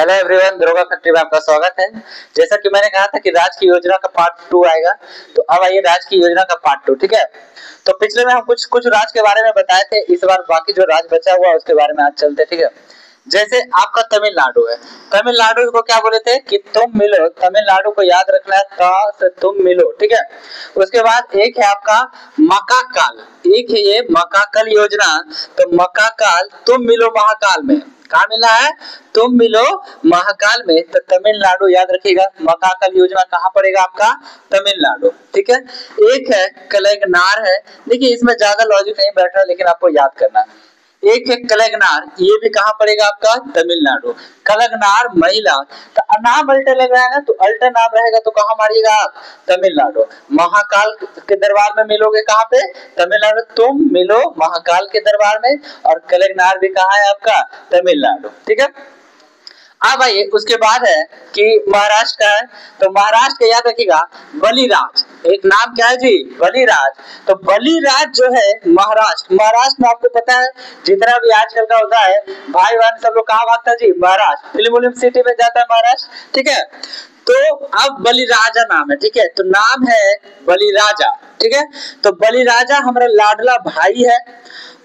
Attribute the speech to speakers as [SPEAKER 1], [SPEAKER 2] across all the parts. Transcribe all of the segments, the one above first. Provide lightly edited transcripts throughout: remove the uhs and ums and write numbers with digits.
[SPEAKER 1] Hello everyone, दरोगा factory में आपका स्वागत है। जैसा कि मैंने कहा था कि राजकीय योजना का पार्ट 2 आएगा, तो अब आइए राजकीय योजना का पार्ट 2। ठीक है, तो पिछले में हम कुछ राज्य के बारे में बताए थे, इस बार बाकी जो राज्य बचा हुआ है उसके बारे में आज चलते। ठीक है, जैसे आपका तमिलनाडु है, तमिलनाडु को क्या बोले थे कि तुम मिलो। तमिलनाडु को याद रखना है, ता से तुम मिलो। ठीक है, उसके बाद एक है आपका मकाकाल, एक है ये मकाकाल योजना। तो मकाकाल तुम मिलो महाकाल में, कहा मिलना है? तुम मिलो महाकाल में। तो तमिलनाडु याद रखिएगा, मकाकाल योजना कहाँ पड़ेगा आपका? तमिलनाडु। ठीक है, एक है कलगनार है। देखिए इसमें ज्यादा लॉजिक नहीं बैठ रहा, लेकिन आपको याद करना है। एक है कलगनार, ये भी कहाँ पड़ेगा आपका? तमिलनाडु। कलगनार महिला, तो नाम अल्टर लग रहा है ना, तो अल्टर नाम रहेगा तो कहाँ मारिएगा आप? तमिलनाडु। महाकाल के दरबार में मिलोगे कहाँ पे? तमिलनाडु। तुम मिलो महाकाल के दरबार में, और कलगनार भी कहाँ है आपका? तमिलनाडु। ठीक है, अब आइए उसके बाद है कि महाराष्ट्र का है। तो महाराष्ट्र का याद रखिएगा बलिराज, एक नाम क्या है जी? बलिराज। तो बलिराज जो है महाराष्ट्र में आपको पता है जितना भी आजकल का होता है भाई बहन सब लोग कहाँ भागता है जी? महाराष्ट्र। फिल्म सिटी में जाता है महाराष्ट्र। ठीक है, तो अब बलिराजा नाम है। ठीक है, तो नाम है बलिराजा। ठीक है, तो बलिराजा हमारा लाडला भाई है,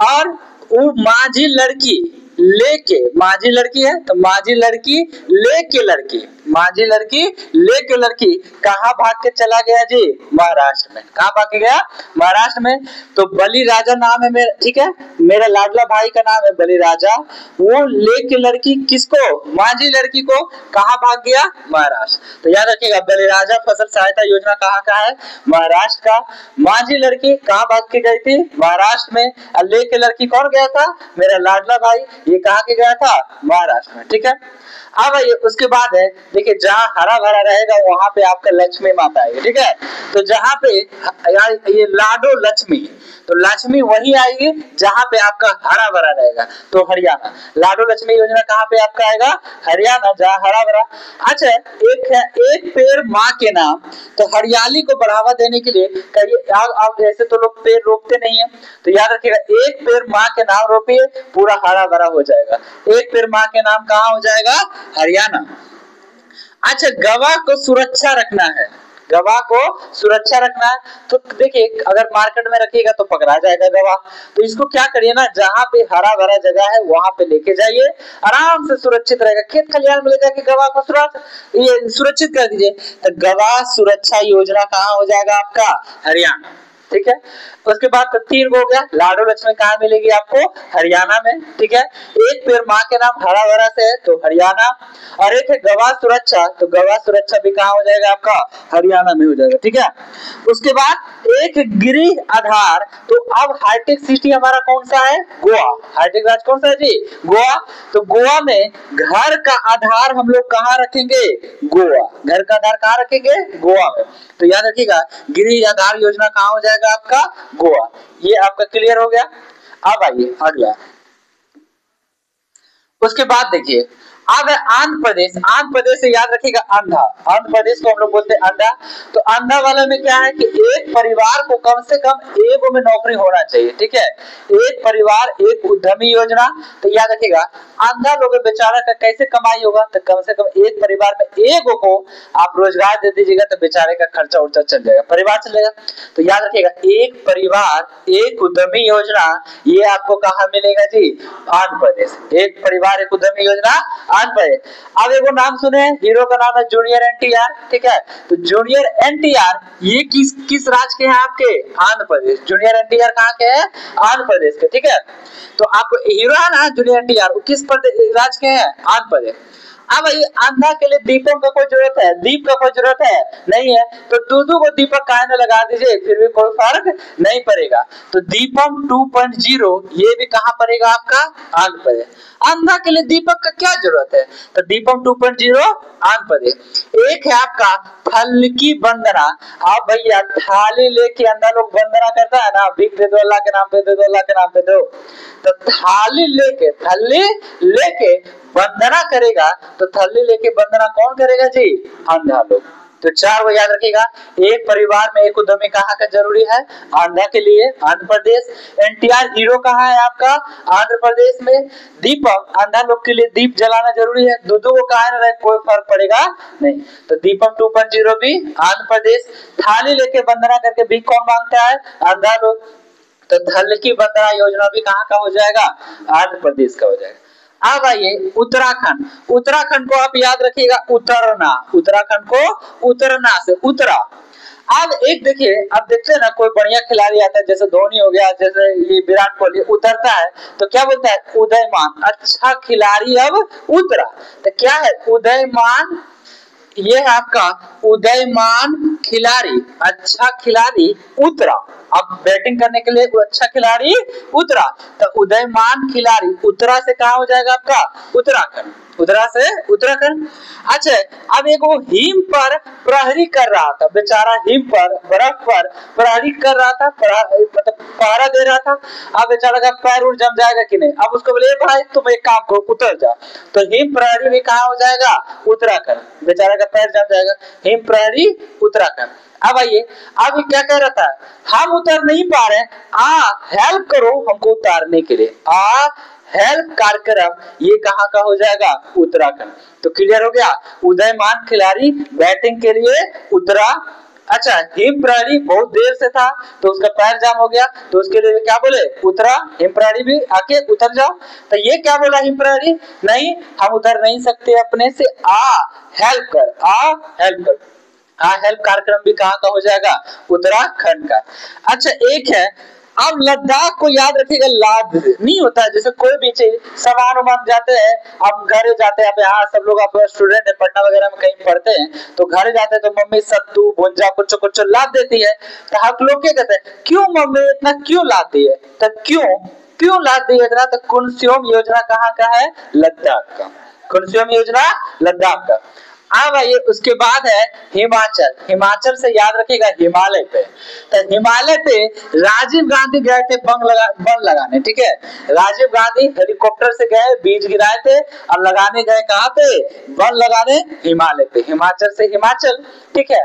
[SPEAKER 1] और वो माझी लड़की लेके, माझी लड़की है तो माझी लड़की लेके लड़की, माझी लड़की लेके लड़की कहाँ भाग के चला गया जी? महाराष्ट्र में। कहाँ भाग के गया? महाराष्ट्र में। तो बलिराजा नाम है मेरा। ठीक है, मेरा लाडला भाई का नाम है बलिराजा। वो लेके लड़की किसको? माझी लड़की को कहाँ भाग गया? महाराष्ट्र। तो याद रखिएगा बलिराजा फसल सहायता योजना कहाँ का है? महाराष्ट्र का। माझी लड़की कहाँ भाग के गई थी? महाराष्ट्र में। और लेके लड़की कौन गया था? मेरा लाडला भाई। ये कहाँ के गया था? महाराष्ट्र में। ठीक है, अब ये उसके बाद है, देखिए जहाँ हरा भरा रहेगा वहां पे आपका लक्ष्मी माता आएगी। ठीक है, तो जहाँ पे ये लाडो लक्ष्मी, तो लक्ष्मी वही आएगी जहाँ पे आपका हरा भरा रहेगा। तो हरियाणा, लाडो लक्ष्मी योजना कहाँ पे आपका आएगा? हरियाणा, जहाँ हरा भरा। अच्छा, एक है एक पेड़ माँ के नाम। तो हरियाली को बढ़ावा देने के लिए आप ऐसे तो लोग पेड़ रोपते नहीं है, तो याद रखिएगा एक पेड़ माँ के नाम रोपिए, पूरा हरा भरा हो जाएगा। एक पेड़ माँ के नाम कहाँ हो जाएगा? हरियाणा। अच्छा, गवाह को सुरक्षा रखना है, गवाह को सुरक्षा रखना है। तो देखिए अगर मार्केट में रखिएगा तो पकड़ा जाएगा गवाह। तो इसको क्या करिए ना, जहाँ पे हरा भरा जगह है वहां पे लेके जाइए, आराम से सुरक्षित रहेगा। खेत खलियान में ले जाके गवाह को सुरक्षित कर दीजिए। तो गवाह सुरक्षा योजना कहाँ हो जाएगा आपका? हरियाणा। ठीक है, उसके बाद तो 3 हो गया। लाडो लक्ष्मी कहाँ मिलेगी आपको? हरियाणा में। ठीक है, एक पेड़ माँ के नाम हरा भरा से है तो हरियाणा, और एक है गवाह सुरक्षा, तो गवाह सुरक्षा भी कहाँ हो जाएगा आपका? हरियाणा में हो जाएगा। ठीक है, उसके बाद एक गृह आधार। तो अब हाईटेक सिटी हमारा कौन सा है? गोवा। हाईटेक राज्य कौन सा है जी? गोवा। तो गोवा में घर का आधार हम लोग कहाँ रखेंगे? गोवा। घर का आधार कहाँ रखेंगे? गोवा में। तो याद रखिएगा गृह आधार योजना कहाँ हो जाएगा आपका? गोवा। ये आपका क्लियर हो गया। अब आइए अगला, उसके बाद देखिए अगर आंध्र प्रदेश से याद रखिएगा अंधा। आंध्र प्रदेश को हम लोग बोलते हैं अंधा। तो अंधा वाला में क्या है कि एक परिवार को कम से कम एक में नौकरी होना चाहिए। ठीक है, एक परिवार एक उद्यमी योजना। तो याद रखिएगा अंधा लोग बेचारा का कैसे कमाई होगा? तो कम से कम एक परिवार में एक को आप रोजगार दे दीजिएगा तो बेचारे का खर्चा उर्चा चल जाएगा, परिवार चलेगा। तो याद रखिएगा एक परिवार एक उद्यमी योजना, ये आपको कहाँ मिलेगा जी? आंध्र प्रदेश। एक परिवार एक उद्यमी योजना आंध्र प्रदेश। अब एगो नाम सुने, हीरो का नाम है जूनियर एनटीआर। ठीक है, तो जूनियर एनटीआर ये किस राज्य के हैं आपके? आंध्र प्रदेश। जूनियर एनटीआर कहाँ के हैं? आंध्र प्रदेश के। ठीक है, तो आपको हीरो है ना जूनियर एनटीआर, किस राज्य के हैं? आंध्र प्रदेश। अब ये अंधा के लिए दीपक का कोई जरूरत है? दीप का कोई जरूरत है? नहीं है। तो दो को दीपक काहे न लगा दीजिए, फिर भी कोई फर्क नहीं पड़ेगा। तो दीपक 2.0 ये भी कहाँ पड़ेगा आपका? आंध्र प्रदेश। अंधा के लिए दीपक का क्या जरूरत है? तो दीपक 2.0 आंध्र प्रदेश। एक है आपका फल की वंदना। आप भैया थाली लेके अंधा लोग वंदना करता है ना, भीख दे दो अल्लाह के नाम पे, दे दो अल्लाह के नाम पे दो। तो थाली लेके वंदना करेगा, तो थल्ली लेके वंदना कौन करेगा जी? अंधा लोग। तो 4 को याद रखिएगा। एक परिवार में एक उद्यमी कहाँ का जरूरी है? आंध्रा के लिए, आंध्र प्रदेश। एनटीआर हीरो कहाँ है आपका? आंध्र प्रदेश में। दीपक, आंध्रा लोग के लिए दीप जलाना जरूरी है। दो को कहा न रहे, कोई फर्क पड़ेगा नहीं। तो दीपक 2.0 भी आंध्र प्रदेश। थाली लेके वंदना करके भी कौन मांगता है? आंध्रा लोग। तो धल की वंदना योजना भी कहाँ का हो जाएगा? आंध्र प्रदेश का हो जाएगा। अब आइए उत्तराखंड। उत्तराखंड को आप याद रखिएगा, उतरना। उत्तराखंड को उतरना से उतरा। अब एक देखिए, अब देखते हैं ना, कोई बढ़िया खिलाड़ी आता है, जैसे धोनी हो गया, जैसे ये विराट कोहली, उतरता है तो क्या बोलता है? उदयमान। अच्छा खिलाड़ी अब उतरा। तो क्या है? उदयमान। ये है आपका उदयमान खिलाड़ी, अच्छा खिलाड़ी उतरा। अब बैटिंग करने के लिए अच्छा खिलाड़ी उतरा, तो उदयमान खिलाड़ी उतरा से कहा हो जाएगा आपका? उत्तराखंड। उतरा से उत्तराखंड। अच्छा, अब एक वो हिम पर प्रहरी कर रहा था, बेचारा हिम पर, बर्फ पर प्रहरी कर रहा था, मतलब पहरा दे रहा था। अब बेचारा का पैर उड़ जम जाएगा कि नहीं? अब उसको बोले भाई तुम एक काम करो, उतर जा। तो हिम प्रहरी भी कहाँ हो जाएगा? उत्तराखंड। बेचारा का पैर जम जाएगा, हिम प्रहरी उत्तराखंड। अब आइए, अब क्या कह रहा था? हम उतर नहीं पा रहे, हेल्प करो हमको उतारने के लिए। हेल्प कार्यक्रम, ये कहाँ का हो जाएगा? उत्तराखंड। तो क्लियर हो गया, उदयमान खिलाड़ी बैटिंग के लिए उतरा। अच्छा, हिम प्रहरी बहुत देर से था तो उसका पैर जाम हो गया, तो उसके लिए क्या बोले? उतरा। हिम प्रहरी भी आके उतर जाओ। तो ये क्या बोला हिम प्रहरी? नहीं, हम उतर नहीं सकते अपने से, हेल्प कर, हेल्प कर। हेल्प कार्यक्रम भी कहाँ का हो जाएगा? उत्तराखंड का। अच्छा, एक है, अब लद्दाख को याद रखिएगा, लाद नहीं होता है, जैसे कोई भी चीज सामान उमान जाते हैं, आप घर जाते हैं, यहाँ सब लोग आप स्टूडेंट है, पटना वगैरह में कहीं पढ़ते हैं, तो घर जाते हैं तो मम्मी सत्तू भुंजा कुछ कुछ लाद देती है। तो आप लोग क्या कहते हैं? क्यों मम्मी इतना क्यों लाती है? तो क्यों लाती है इतना? तो कुनस्योम योजना कहाँ का है? लद्दाख का। कुनस्योम योजना लद्दाख का। अब आइए, उसके बाद है हिमाचल। हिमाचल से याद रखिएगा हिमालय पे। तो हिमालय पे राजीव गांधी गए थे बम लगाने, ठीक है। राजीव गांधी हेलीकॉप्टर से गए, बीज गिराए थे और लगाने गए कहाँ पे? बम लगाने हिमालय पे। हिमाचल से हिमाचल, ठीक है।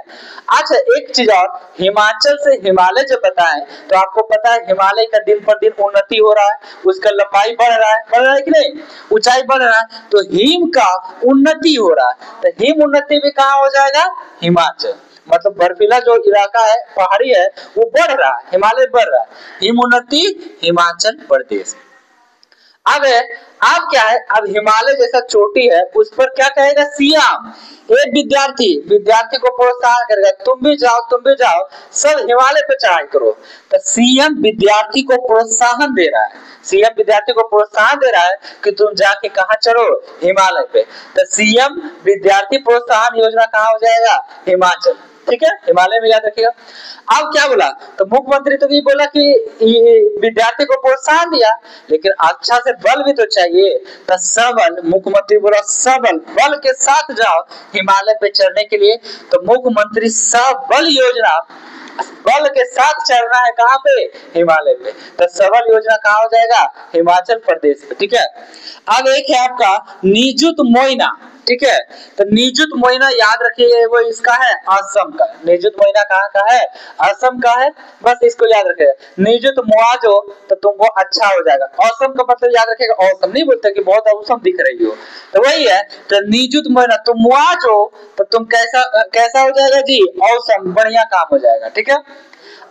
[SPEAKER 1] अच्छा, एक चीज और, हिमाचल से हिमालय जब बताएं तो आपको पता है हिमालय का दिन पर दिन उन्नति हो रहा है, उसका लंबाई बढ़ रहा है कि नहीं? ऊंचाई बढ़ रहा है, तो हिम का उन्नति हो रहा है। तो हिम उन्नति भी कहाँ हो जाएगा? हिमाचल। मतलब बर्फीला जो इलाका है, पहाड़ी है, वो बढ़ रहा है, हिमालय बढ़ रहा है, हिम उन्नति हिमाचल प्रदेश। अब क्या है? अब हिमालय जैसा चोटी है, उस पर क्या कहेगा? सीएम। एक विद्यार्थी को प्रोत्साहन करेगा, तुम भी जाओ, सब हिमालय पे चढ़ाई करो। तो सीएम विद्यार्थी को प्रोत्साहन दे रहा है, सीएम विद्यार्थी को प्रोत्साहन दे रहा है कि तुम जाके कहाँ चढ़ो? हिमालय पे। तो सीएम विद्यार्थी प्रोत्साहन योजना कहाँ हो जाएगा? हिमाचल, ठीक है, हिमालय में याद रखिएगा। अब क्या बोला? तो मुख्यमंत्री तो ये बोला कि विद्यार्थी को प्रोत्साहन दिया, लेकिन अच्छा से बल भी तो चाहिए। तो सबल, मुख्यमंत्री बोला सबल बल के साथ जाओ हिमालय पे चढ़ने के लिए। तो मुख्यमंत्री सबल योजना, बल के साथ चढ़ना है कहाँ पे? हिमालय पे। तो सबल योजना कहाँ हो जाएगा? हिमाचल प्रदेश पे, ठीक है। अब एक है आपका निजुत मोइना, ठीक है। तो निजुत मोइना याद रखिए, वो इसका है असम का। निजुत मोइना कहाँ का है? असम का है, बस इसको याद रखिएगा। निजुत मुआवजा तो तुमको अच्छा हो जाएगा। असम का मतलब याद रखिएगा, औसम नहीं बोलते कि बहुत औसम दिख रही हो, तो वही है। तो निजुत मोइना तो मुआवजा तो तुम कैसा हो जाएगा जी? औसम, बढ़िया काम हो जाएगा, ठीक है।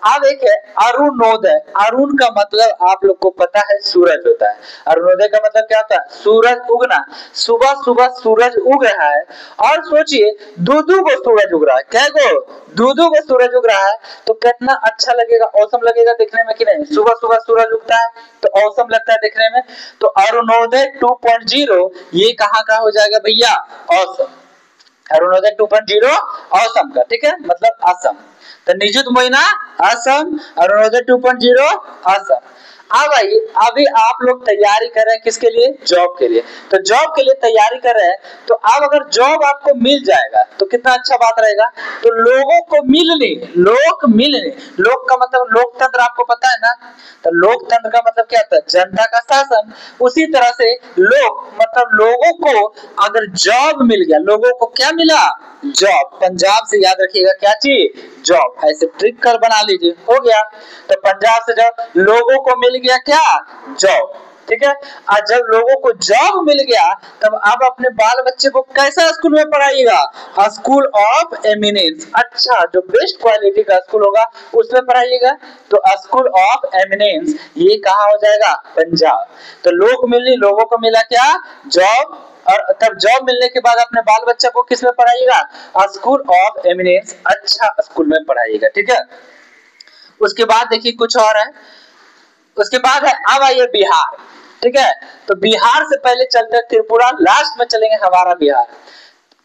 [SPEAKER 1] अब एक है अरुणोदय। अरुण का मतलब आप लोग को पता है सूरज होता है। अरुणोदय का मतलब क्या होता है? सूरज उगना। सुबह सुबह सूरज उग रहा है, और सोचिए दूधू को सूरज उग रहा है। क्या को? दूधू को सूरज उग रहा है, तो कितना अच्छा लगेगा, औसम लगेगा देखने में कि नहीं? सुबह सुबह सूरज उगता है तो औसम लगता है देखने में। तो अरुणोदय 2.0 ये कहाँ का हो जाएगा भैया? औसम। अरुणोदय 2.0 औसम का, ठीक है, मतलब असम। तो निजुत मोइना असम, अरुणोदय 2.0 असम। अब आइए, अभी आप लोग तैयारी कर रहे हैं किसके लिए? जॉब के लिए। तो जॉब के लिए तैयारी कर रहे हैं, तो अब अगर जॉब आपको मिल जाएगा तो कितना अच्छा बात रहेगा। तो लोगों को मिलने, लोक का मतलब लोकतंत्र आपको पता है ना। तो लोकतंत्र का मतलब क्या होता है? जनता का शासन। उसी तरह से लोग मतलब लोगों को अगर जॉब मिल गया, लोगों को क्या मिला? जॉब। पंजाब से याद रखिएगा क्या चीज? जॉब। ऐसे ट्रिक कर बना लीजिए, हो गया। तो पंजाब से जब लोगों को मिल गया क्या? जॉब। ठीक है। और जब लोगों को जॉब मिल गया तब अब अपने बाल बच्चे को कैसा स्कूल में पढ़ाइएगा? School of eminence. अच्छा, जो बेस्ट क्वालिटी का स्कूल होगा उसमें पढ़ाइएगा। तो स्कूल ऑफ एमिनेंस ये कहाँ हो जाएगा? पंजाब। तो लोग मिलने, लोगों को मिला क्या? जॉब। और तब जॉब मिलने के बाद अपने बाल बच्चा को किस में पढ़ाइएगा? स्कूल ऑफ एमिनेंस, अच्छा स्कूल में पढ़ाइएगा। ठीक है। उसके बाद देखिए कुछ और है। उसके बाद है, अब आइए बिहार। ठीक है। तो बिहार से पहले चलते हैं त्रिपुरा, लास्ट में चलेंगे हमारा बिहार।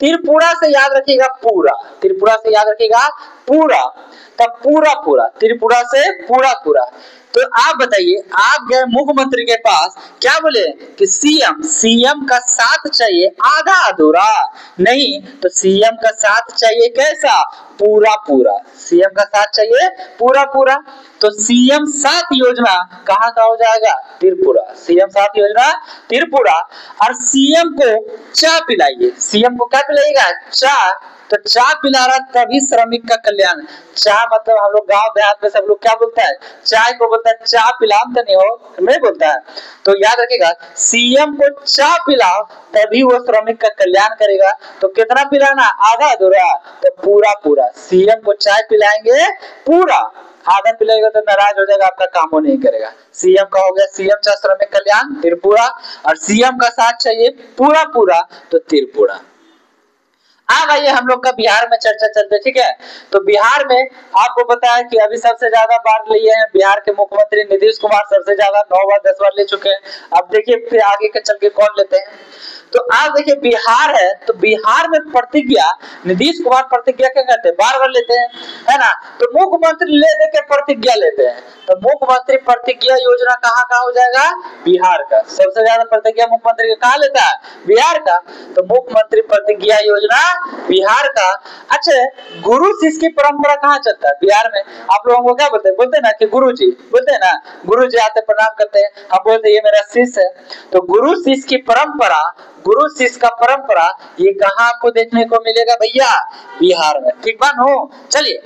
[SPEAKER 1] त्रिपुरा से याद रखिएगा पूरा, त्रिपुरा से याद रखिएगा पूरा। तब पूरा पूरा, त्रिपुरा से पूरा पूरा। तो आप बताइए, आप गए मुख्यमंत्री के पास, क्या बोले कि सीएम का साथ चाहिए आधा अधूरा नहीं, तो सीएम का साथ चाहिए कैसा? पूरा पूरा। सीएम का साथ चाहिए पूरा पूरा। तो सीएम साथ योजना कहाँ का हो जाएगा? त्रिपुरा। सीएम साथ योजना त्रिपुरा। और सीएम को चाय पिलाइए। सीएम को क्या पिलाइएगा? चाय। तो चाय पिला रहा तभी श्रमिक का कल्याण। चाय मतलब हम लोग गांव देहात में सब लोग क्या बोलता है? चाय को बोलता है चाय पिलाम, तो नहीं हो नहीं बोलता है। तो याद रखिएगा, सीएम को चाय पिलाओ तभी वो श्रमिक का कल्याण करेगा। तो कितना पिलाना? आधा अधूरा। तो पूरा पूरा। सीएम को चाय पिलाएंगे पूरा, आधा पिलाएगा तो नाराज हो जाएगा, आपका काम वो नहीं करेगा। सीएम का हो गया, सीएम चाहे श्रमिक कल्याण त्रिपुरा। और सीएम का साथ चाहिए पूरा पूरा, तो त्रिपुरा। अब आइए हम लोग का बिहार में चर्चा चलते। ठीक है। तो बिहार में आपको पता है कि अभी सबसे ज्यादा बार लिए हैं बिहार के मुख्यमंत्री नीतीश कुमार, सबसे ज्यादा 9 बार 10 बार ले चुके हैं। अब देखिए फिर आगे के चल के कौन लेते हैं। तो आप देखिए बिहार है, तो बिहार में प्रतिज्ञा नीतीश कुमार प्रतिज्ञा क्या करते हैं? बार बार लेते हैं, है ना। तो मुख्यमंत्री ले दे के प्रतिज्ञा लेते हैं। तो मुख्यमंत्री प्रतिज्ञा योजना कहाँ का हो जाएगा? बिहार का। सबसे ज्यादा प्रतिज्ञा मुख्यमंत्री कहाँ लेता है? बिहार का। तो मुख्यमंत्री प्रतिज्ञा योजना बिहार का। अच्छा, गुरु शिष्य की परंपरा कहाँ चलता है? बिहार में। आप लोगों को क्या बोलते हैं? बोलते हैं ना कि गुरु जी, बोलते हैं ना, गुरु जी आते प्रणाम करते हैं, हम बोलते हैं ये मेरा शिष्य है। तो गुरु शिष्य की परंपरा, गुरु शिष्य का परंपरा ये कहाँ आपको देखने को मिलेगा भैया? बिहार में। ठीक बात हो। चलिए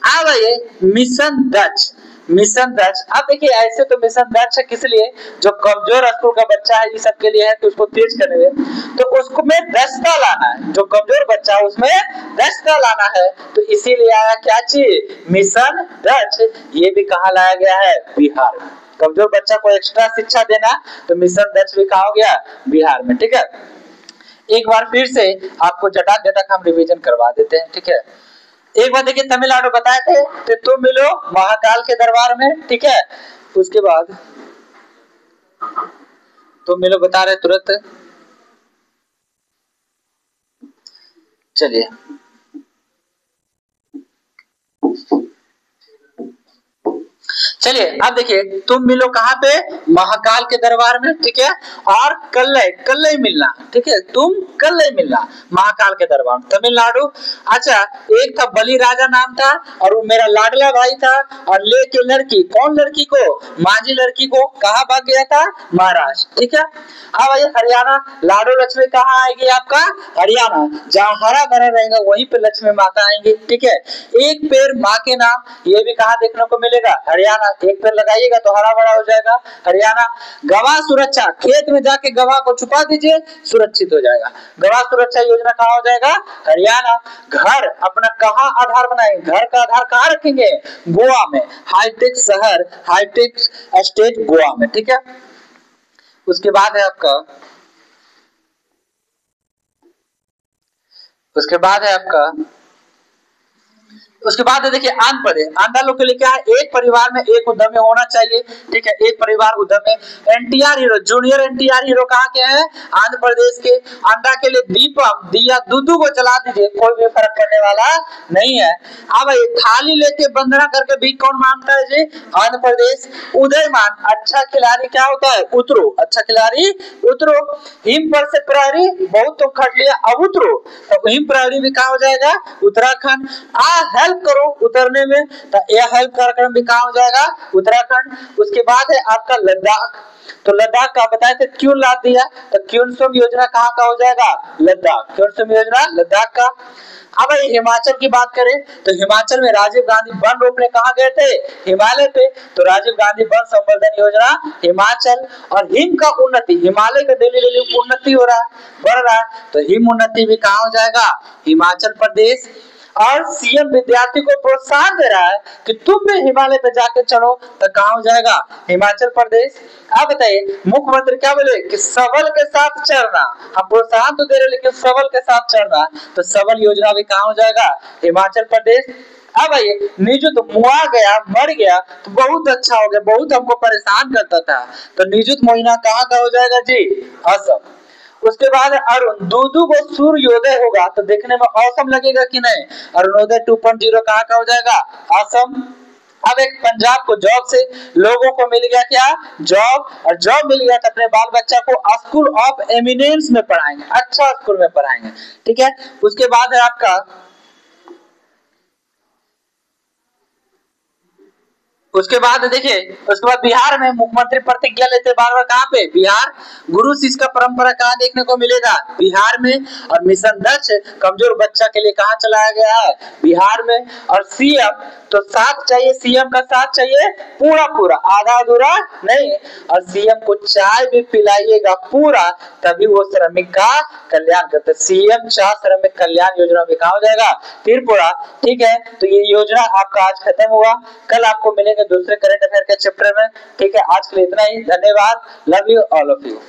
[SPEAKER 1] अब आइए मिशन दक्ष। मिशन दक्ष, अब देखिए ऐसे तो मिशन दक्ष है किस लिए? जो कमजोर स्कूल का बच्चा है, ये सबके लिए है, तो उसको तेज करने में, तो उसको में दक्षता लाना है। जो कमजोर बच्चा है उसमें दक्षता लाना है, तो इसीलिए आया क्या चीज? मिशन दक्ष। ये भी कहाँ लाया गया है? बिहार में। कमजोर बच्चा को एक्स्ट्रा शिक्षा देना, तो मिशन दक्ष भी कहा हो गया? बिहार में। ठीक है। एक बार फिर से आपको जटाक जटाक हम रिवीजन करवा देते हैं। ठीक है। एक बार देखिए तमिलनाडु बताए थे, तो तुम मिलो महाकाल के दरबार में। ठीक है। उसके बाद तुम मिलो बता रहे तुरंत। चलिए चलिए अब देखिए, तुम मिलो कहाँ पे? महाकाल के दरबार में। ठीक है। और कल्लई, कल्लई मिलना। ठीक है। तुम कल्लई मिलना महाकाल के दरबार में, तमिलनाडु। अच्छा, एक था बलि राजा नाम था, और वो मेरा लाडला भाई था, और लेके लड़की, कौन लड़की को? माझी लड़की को कहाँ भाग गया था? महाराष्ट्र। ठीक है। अब आइए हरियाणा। लाडो लक्ष्मी कहाँ आएगी आपका? हरियाणा। जहाँ हरा भरा रहेगा वहीं पे लक्ष्मी माता आएंगी। ठीक है। एक पेड़ माँ के नाम, ये भी कहाँ देखने को मिलेगा? हरियाणा। एक पेड़ लगाइएगा तो हरा भरा हो जाएगा, हरियाणा। गवाह सुरक्षा, खेत में जाके गवाह को छुपा दीजिए, सुरक्षित हो जाएगा। गवाह सुरक्षा योजना कहाँ हो जाएगा? हरियाणा। घर अपना कहाँ आधार बनाएंगे? घर का आधार कहाँ रखेंगे? गोवा में। हाईटेक शहर, हाईटेक स्टेट गोवा में। ठीक है। उसके बाद है आपका, उसके बाद देखिए आंध्र प्रदेश, आंध्र लोग के लिए क्या है, एक परिवार में एक उद्यमी होना चाहिए, ठीक है, एक परिवार उद्यमी। NTR hero, junior NTR hero कहाँ के हैं, आंध्र प्रदेश के। आंध्रा के लिए दीपम दिया दूधू को जला दीजिए, कोई भी फर्क पड़ने वाला नहीं है। अब ये थाली लेके वंदना करके भी कौन मांगता है जी, आंध्र प्रदेश। उदयमान, अच्छा खिलाड़ी क्या होता है, उतरो, अच्छा खिलाड़ी उतरो। हिम पर से प्रहरी, बहुत तो खट लिया, अब उतरो, तो हिम प्रहरी भी कहाँ हो जाएगा, उत्तराखंड। हेल्प करो उतरने में, तो यह हेल्प कार्यक्रम भी कहाँ हो जाएगा, उत्तराखंड। उसके बाद है आपका लद्दाख, तो लद्दाख का बताए थे क्यों ला दिया, तो क्योंसुम योजना कहाँ का हो जाएगा, लद्दाख, क्योंसुम योजना लद्दाख का। अब हिमाचल की बात करें तो हिमाचल में राजीव गांधी वन रोपने कहाँ गए थे, हिमालय पे, तो राजीव गांधी वन संवर्धन योजना हिमाचल। और हिम का उन्नति, हिमालय का डेली उन्नति हो रहा है, बढ़ रहा है, तो हिम उन्नति भी कहाँ हो जाएगा, हिमाचल प्रदेश। और सीएम विद्यार्थी को प्रोत्साहन दे रहा है कि तुम भी हिमालय पे जाके चढ़ो, तो कहाँ हो जाएगा, हिमाचल प्रदेश। अब बताइए मुख्यमंत्री क्या बोले कि सबल के साथ चढ़ना, हम प्रोत्साहन तो दे रहे लेकिन सबल के साथ चढ़ना, तो सबल योजना भी कहाँ हो जाएगा, हिमाचल प्रदेश। अब आइए निजुत मुआ गया, मर गया, तो बहुत अच्छा हो गया, बहुत हमको परेशान करता था, तो निजुत महीना कहाँ का हो जाएगा जी, असम। उसके बाद अरुण, दूधू को सूर्योदय होगा तो देखने में औसम लगेगा कि नहीं, अरुणोदय 2.0 कहाँ का हो जाएगा, असम। अब एक पंजाब को जॉब से लोगों को मिल गया क्या, जॉब, और जॉब मिल गया तो अपने बाल बच्चा को स्कूल ऑफ एमिनेंस में पढ़ाएंगे, अच्छा स्कूल में पढ़ाएंगे, ठीक है। उसके बाद है आपका, उसके बाद देखिए, उसके बाद बिहार में मुख्यमंत्री प्रतिज्ञा लेते बार बार कहाँ पे, बिहार। गुरु शिष्य का परंपरा कहाँ देखने को मिलेगा, बिहार में। और मिशन दक्ष कमजोर बच्चा के लिए कहाँ चलाया गया है, बिहार में। और सीएम तो साथ चाहिए, सीएम का साथ चाहिए पूरा पूरा, आधा अधूरा नहीं। और सीएम को चाय भी पिलाइएगा पूरा, तभी वो श्रमिक का कल्याण करते। सीएम चाय श्रमिक कल्याण योजना में कहाँ हो जाएगा, त्रिपुरा, ठीक है। तो ये योजना आपका आज खत्म हुआ, कल आपको मिलेंगे दूसरे करंट अफेयर के चैप्टर में, ठीक है। आज के लिए इतना ही, धन्यवाद, love you all of you.